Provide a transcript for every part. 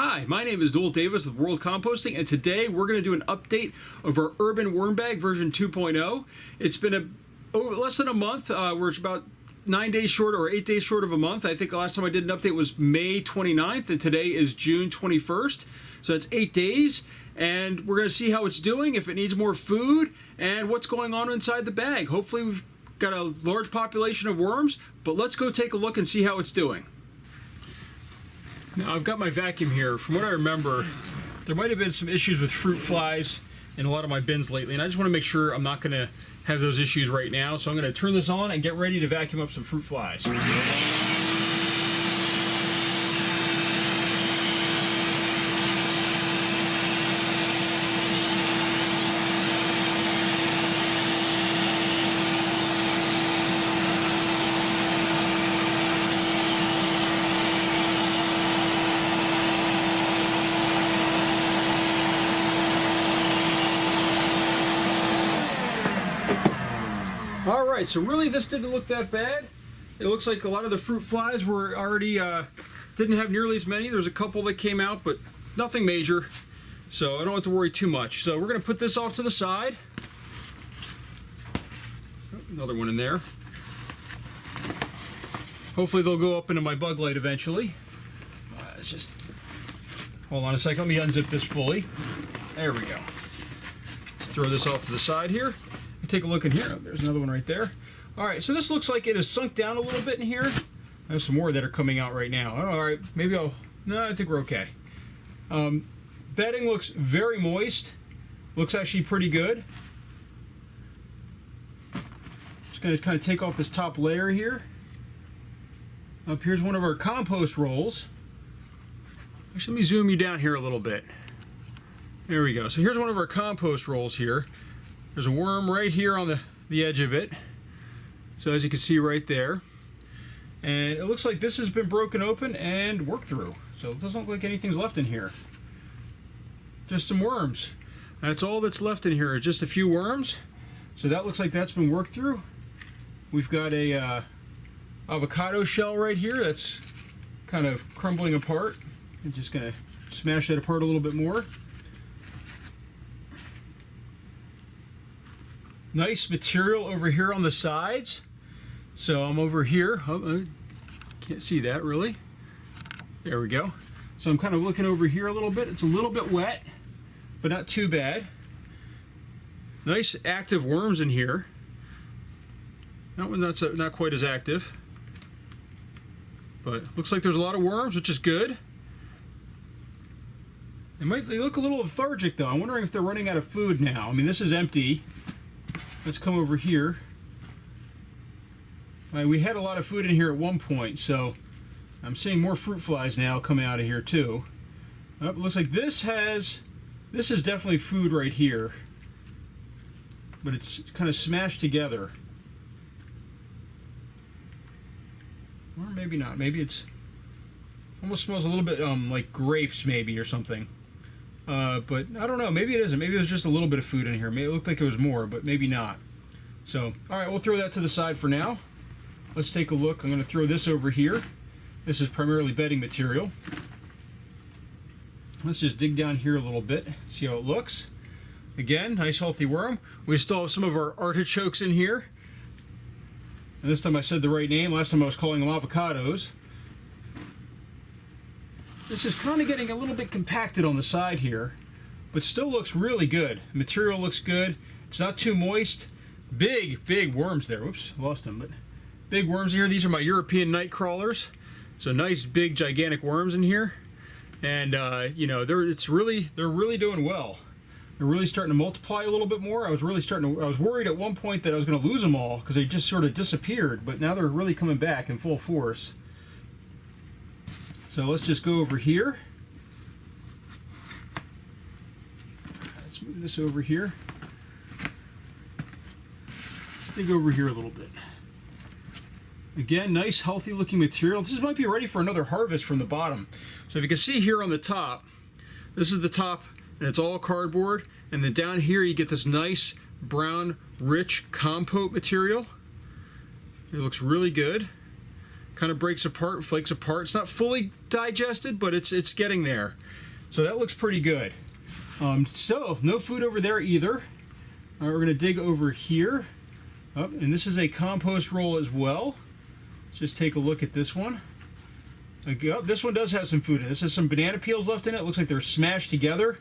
Hi, my name is Noel Davis with World Composting, and today we're going to do an update of our Urban Worm Bag version 2.0. It's been less than a month. We're about 9 days short or 8 days short of a month. I think the last time I did an update was May 29th, and today is June 21st. So it's 8 days, and we're going to see how it's doing, if it needs more food, and what's going on inside the bag. Hopefully we've got a large population of worms, but let's go take a look and see how it's doing. Now I've got my vacuum here. From what I remember, there might have been some issues with fruit flies in a lot of my bins lately, and I just want to make sure I'm not going to have those issues right now. So I'm going to turn this on and get ready to vacuum up some fruit flies. Alright, so really this didn't look that bad. It looks like a lot of the fruit flies were already, didn't have nearly as many. There's a couple that came out, but nothing major. So I don't have to worry too much. So we're going to put this off to the side. Another one in there. Hopefully they'll go up into my bug light eventually. Let's just, hold on a second, let me unzip this fully. There we go. Let's throw this off to the side here. Take a look in here. Oh, there's another one right there. Alright, so this looks like it has sunk down a little bit in here. There's some more that are coming out right now. Alright, maybe I'll... No, I think we're okay. Bedding looks very moist. Looks actually pretty good. Just going to kind of take off this top layer here. Up here's one of our compost rolls. Actually, let me zoom you down here a little bit. There we go. So here's one of our compost rolls here. There's a worm right here on the edge of it. So as you can see right there. And it looks like this has been broken open and worked through. So it doesn't look like anything's left in here. Just some worms. That's all that's left in here, just a few worms. So that looks like that's been worked through. We've got a avocado shell right here that's kind of crumbling apart. I'm just going to smash that apart a little bit more. Nice material over here on the sides. So I'm over here. Oh, can't see that really. There we go. So I'm kind of looking over here a little bit. It's a little bit wet, but not too bad. Nice active worms in here. That one's not quite as active. But looks like there's a lot of worms, which is good. They look a little lethargic though. I'm wondering if they're running out of food now. I mean, this is empty. Let's come over here. We had a lot of food in here at one point, so I'm seeing more fruit flies now coming out of here too. It looks like this is definitely food right here, but it's kind of smashed together. Or maybe not. Maybe it's almost smells a little bit like grapes maybe or something. But I don't know, maybe it isn't. Maybe there's just a little bit of food in here. Maybe it looked like it was more, but maybe not. So, alright, we'll throw that to the side for now. Let's take a look. I'm going to throw this over here. This is primarily bedding material. Let's just dig down here a little bit, see how it looks. Again, nice healthy worm. We still have some of our artichokes in here. And this time I said the right name. Last time I was calling them avocados. This is kind of getting a little bit compacted on the side here, but still looks really good. The material looks good. It's not too moist. Big worms there. Whoops, lost them. But big worms here. These are my European night crawlers. So nice, big, gigantic worms in here. And you know, they're really doing well. They're really starting to multiply a little bit more. I was worried at one point that I was going to lose them all because they just sort of disappeared. But now they're really coming back in full force. So let's just go over here. Let's move this over here. Let's dig over here a little bit. Again, nice healthy looking material. This might be ready for another harvest from the bottom. So if you can see here on the top, this is the top and it's all cardboard. And then down here you get this nice brown rich compote material. It looks really good. kind of breaks apart, flakes apart. It's not fully digested, but it's getting there. So that looks pretty good. Still, no food over there either. All right, we're going to dig over here. Oh, and this is a compost roll as well. Let's just take a look at this one. Oh, this one does have some food in it. This has some banana peels left in it. It looks like they're smashed together.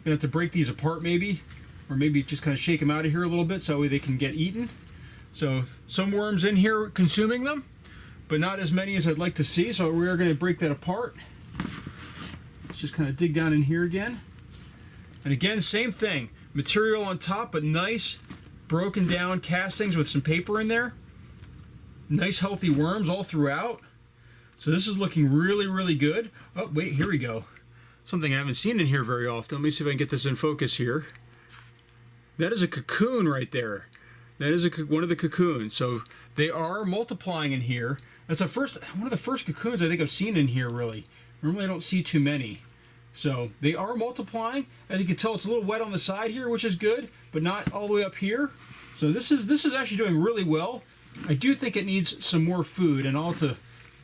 Gonna have to break these apart maybe, or maybe just kind of shake them out of here a little bit so that way they can get eaten. So some worms in here consuming them, but not as many as I'd like to see. So we're going to break that apart. Let's just kind of dig down in here again. And again, same thing. Material on top, but nice broken down castings with some paper in there. Nice healthy worms all throughout. So this is looking really, really good. Oh, wait, here we go. Something I haven't seen in here very often. Let me see if I can get this in focus here. That is a cocoon right there. That is one of the cocoons. So they are multiplying in here. That's one of the first cocoons I think I've seen in here, really. Normally I don't see too many. So they are multiplying. As you can tell, it's a little wet on the side here, which is good, but not all the way up here. So this is actually doing really well. I do think it needs some more food, and I'll have to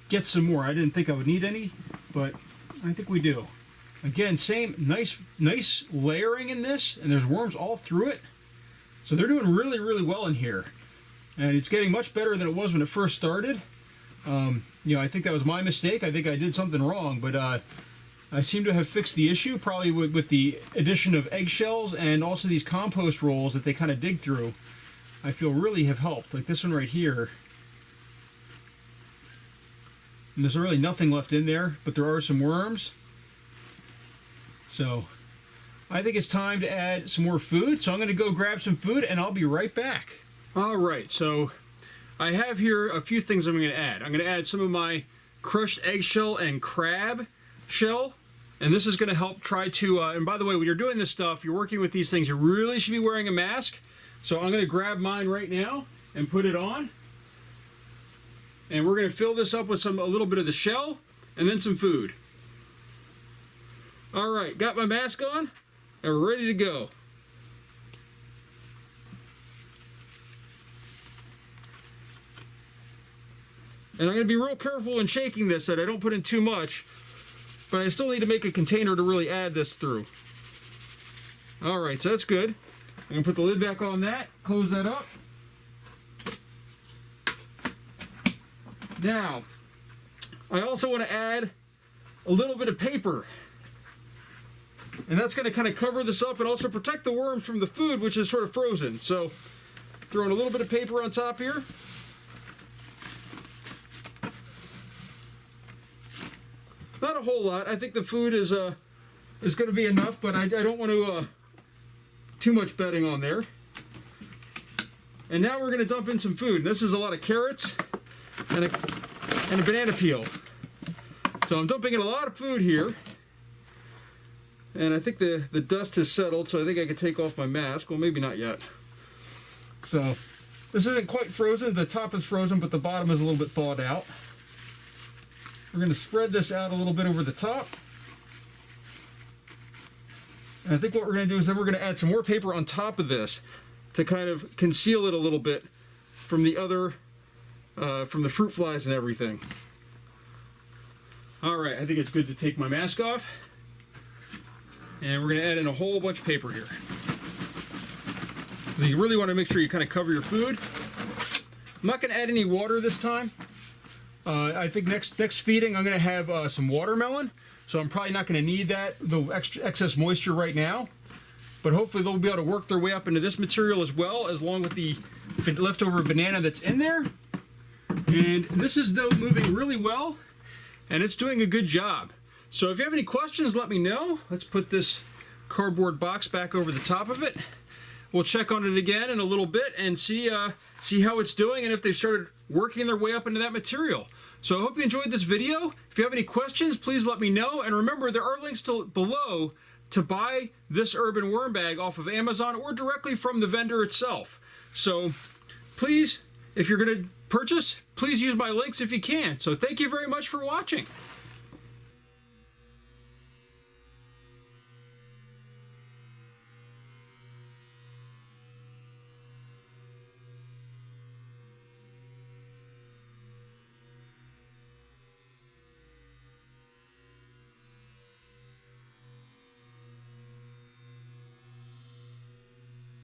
get some more. I didn't think I would need any, but I think we do. Again, same nice layering in this, and there's worms all through it. So they're doing really, really well in here. And it's getting much better than it was when it first started. You know, I think that was my mistake. I think I did something wrong, but I seem to have fixed the issue, probably with the addition of eggshells and also these compost rolls that they kind of dig through. I feel really have helped. Like this one right here. And there's really nothing left in there, but there are some worms. So I think it's time to add some more food. So I'm going to go grab some food and I'll be right back. All right, so I have here a few things I'm going to add. I'm going to add some of my crushed eggshell and crab shell. And this is going to help try to, and by the way, when you're doing this stuff, you're working with these things, you really should be wearing a mask. So I'm going to grab mine right now and put it on. And we're going to fill this up with a little bit of the shell and then some food. All right, got my mask on and we're ready to go. And I'm going to be real careful in shaking this that I don't put in too much, but I still need to make a container to really add this through. All right, so that's good. I'm going to put the lid back on that, close that up. Now, I also want to add a little bit of paper. And that's going to kind of cover this up and also protect the worms from the food, which is sort of frozen. So, throwing a little bit of paper on top here. Not a whole lot. I think the food is going to be enough, but I don't want to too much bedding on there. And now we're going to dump in some food. This is a lot of carrots and a banana peel. So I'm dumping in a lot of food here. And I think the dust has settled, so I think I can take off my mask. Well, maybe not yet. So this isn't quite frozen. The top is frozen, but the bottom is a little bit thawed out. We're going to spread this out a little bit over the top. And I think what we're going to do is then we're going to add some more paper on top of this to kind of conceal it a little bit from the other, from the fruit flies and everything. All right, I think it's good to take my mask off. And we're going to add in a whole bunch of paper here. So you really want to make sure you kind of cover your food. I'm not going to add any water this time. I think next feeding I'm going to have some watermelon. So I'm probably not going to need the excess moisture right now. But hopefully they'll be able to work their way up into this material as well, along with the leftover banana that's in there. And this is, though, moving really well. And it's doing a good job. So if you have any questions, let me know. Let's put this cardboard box back over the top of it. We'll check on it again in a little bit and see how it's doing and if they've started working their way up into that material. So I hope you enjoyed this video. If you have any questions, please let me know. And remember, there are links below to buy this urban worm bag off of Amazon or directly from the vendor itself. So please, if you're going to purchase, please use my links if you can. So thank you very much for watching.